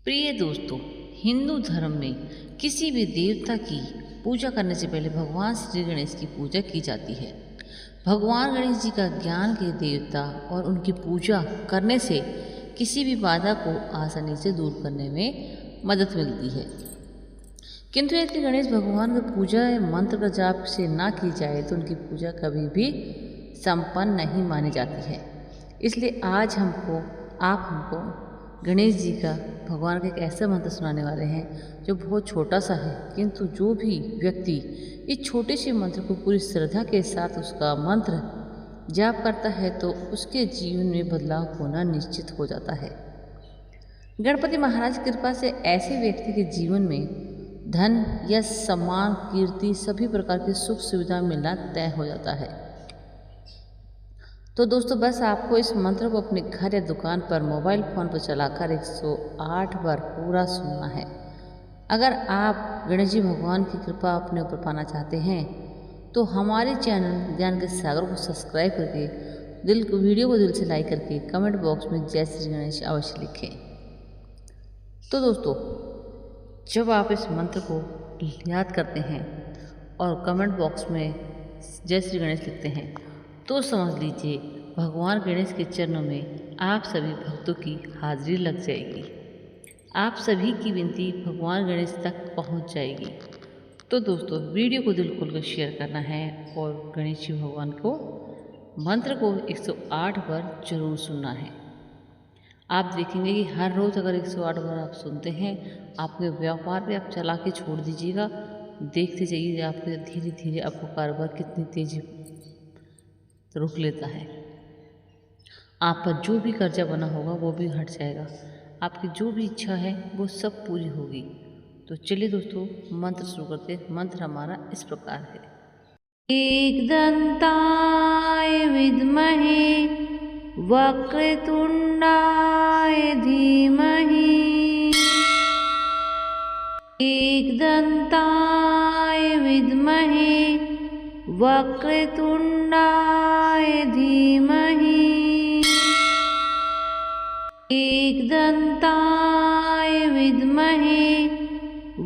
प्रिय दोस्तों, हिंदू धर्म में किसी भी देवता की पूजा करने से पहले भगवान श्री गणेश की पूजा की जाती है। भगवान गणेश जी का ज्ञान के देवता और उनकी पूजा करने से किसी भी बाधा को आसानी से दूर करने में मदद मिलती है। किंतु यदि गणेश भगवान की पूजा मंत्र का जाप से ना की जाए तो उनकी पूजा कभी भी संपन्न नहीं मानी जाती है। इसलिए आज आप हमको गणेश जी का भगवान का एक ऐसा मंत्र सुनाने वाले हैं जो बहुत छोटा सा है, किंतु जो भी व्यक्ति इस छोटे से मंत्र को पूरी श्रद्धा के साथ उसका मंत्र जाप करता है तो उसके जीवन में बदलाव होना निश्चित हो जाता है। गणपति महाराज की कृपा से ऐसे व्यक्ति के जीवन में धन या सम्मान, कीर्ति, सभी प्रकार की सुख सुविधा मिलना तय हो जाता है। तो दोस्तों, बस आपको इस मंत्र को अपने घर या दुकान पर मोबाइल फ़ोन पर चलाकर 108 बार पूरा सुनना है। अगर आप गणेश जी भगवान की कृपा अपने ऊपर पाना चाहते हैं तो हमारे चैनल ज्ञान के सागर को सब्सक्राइब करके वीडियो को दिल से लाइक करके कमेंट बॉक्स में जय श्री गणेश अवश्य लिखें। तो दोस्तों, जब आप इस मंत्र को याद करते हैं और कमेंट बॉक्स में जय श्री गणेश लिखते हैं तो समझ लीजिए भगवान गणेश के चरणों में आप सभी भक्तों की हाजिरी लग जाएगी। आप सभी की विनती भगवान गणेश तक पहुंच जाएगी। तो दोस्तों, वीडियो को दिल खोलकर शेयर करना है और गणेश जी भगवान को मंत्र को 108 बार जरूर सुनना है। आप देखेंगे कि हर रोज़ अगर 108 बार आप सुनते हैं, आपके व्यापार पे आप चला के छोड़ दीजिएगा। देखते जाइए आपके धीरे धीरे आपको कारोबार कितनी तेजी रुक लेता है। आप पर जो भी कर्जा बना होगा वो भी हट जाएगा। आपकी जो भी इच्छा है वो सब पूरी होगी। तो चलिए दोस्तों, मंत्र शुरू करते हैं। मंत्र हमारा इस प्रकार है। एकदंताय विद्महे वक्रतुंडाय धीमहि। एकदंताय विद्महे वक्रतुंडाय धीमहि। एकदंताय विद्महे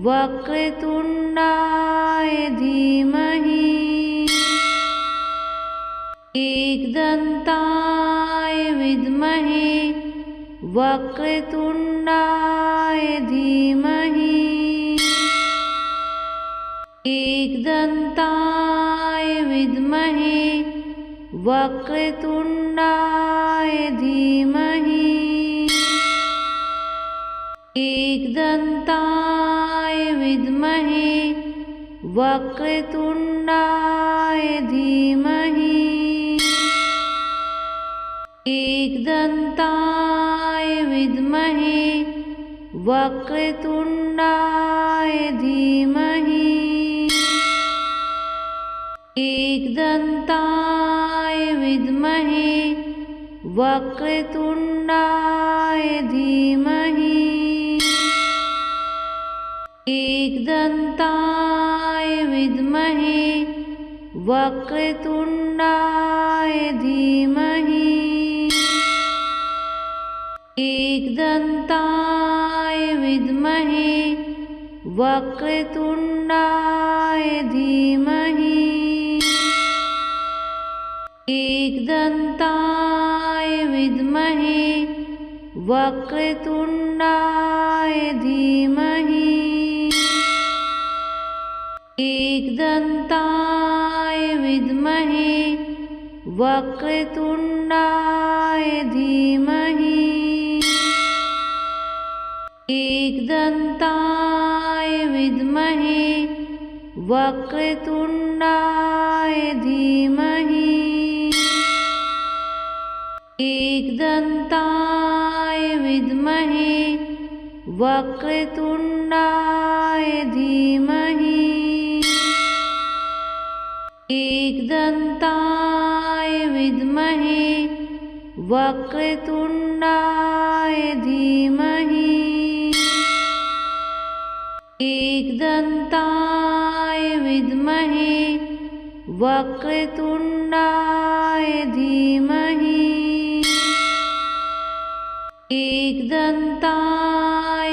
वक्रतुंडाय धीमहि। एकदंताय विद्महे वक्रतुंडाय धीमहि। एकदंताय विद्महे वक्रतुंडाय धीमहि। एकदंताय विद्महे वक्रतुंडाय धीमहि। एकदंताय विद्महे वक्रतुंडाय धीमहि। एकदंताय विद्महे वक्रतुंडाय धीमहि। एकदंताय विद्महे वक्रतुंडाय धीमहि। एकदंताय विद्महे वक्रतुंडाय धीमहि। एकदंताय विद्महे वक्रतुंडाय धीमहि। एकदंताय विद्महे वक्रतुंडाय धीमहि। एकदंताय विद्महे वक्रतुंडाय धीमहि। एकदंताय विद्महे वक्रतुंडाय धीमहि। एकदंताय विद्महे वक्रतुंडाय धीमहि। एकदंताय विद्महे वक्रतुंडाय धीमहि। एकदंताय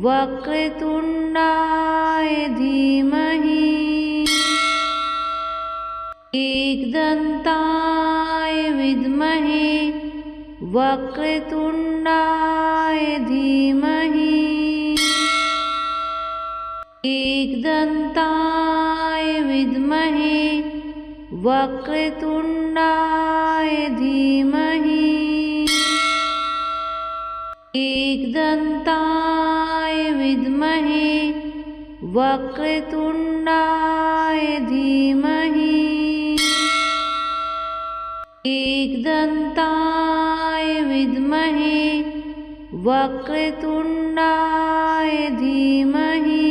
वक्रतुण्डाय धीमहि एकदन्ताय विद्महे वक्रतुण्डाय धीमहि एकदन्ताय विद्महे वक्रतुण्डाय धीमहि एकदन्ताय विद्महे वक्रतुण्डाय धीमहि एकदन्ताय विद्महे वक्रतुण्डाय धीमहि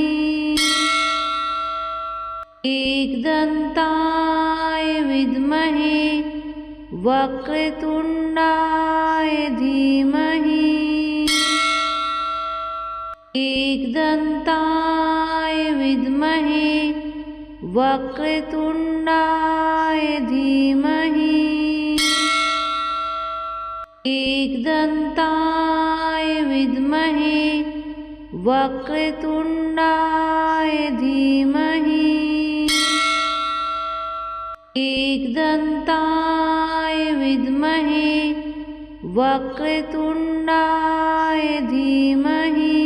एकदन्ताय विद्महे वक्रतुण्डाय धीमहि एकदन्ताय विद्महे वक्रतुण्डाय धीमहि एकदन्ताय विद्महे वक्रतुण्डाय धीमहि एकदन्ताय विद्महे वक्रतुण्डाय धीमहि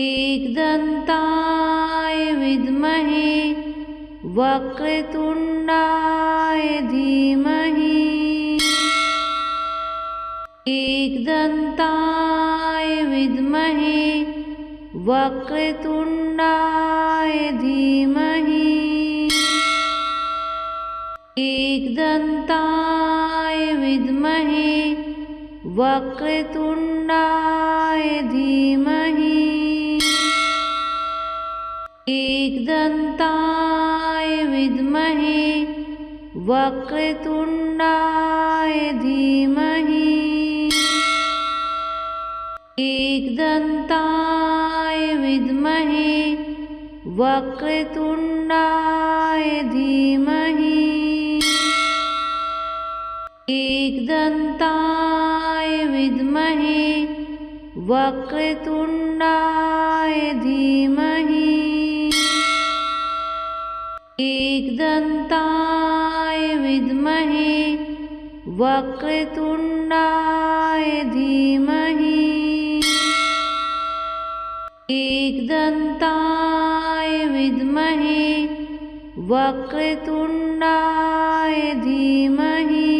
एकदन्ताय विद्महे वक्रतुण्डाय धीमहि एकदन्ताय विद्महे वक्रतुण्डाय धीमहि एकदन्ताय विद्महे वक्रतुण्डाय धीमहि एकदन्ताय विद्महे वक्रतुण्डाय धीमहि एकदन्ताय विद्महे वक्रतुण्डाय धीमहि एकदन्ताय विद्महे वक्रतुण्डाय धीमहि एकदन्ताय विद्महे वक्रतुण्डाय धीमहि एकदन्ताय विद्महे वक्रतुण्डाय धीमहि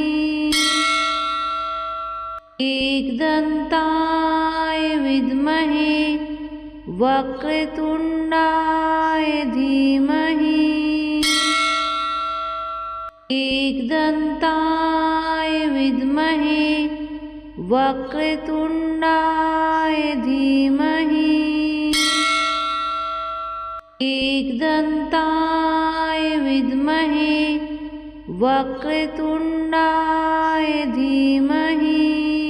एकदन्ताय विद्महे वक्रतुण्डाय धीमहि एकदन्ताय विद्महे वक्रतुण्डाय धीमहि एकदन्ताय विद्महे वक्रतुण्डाय धीमहि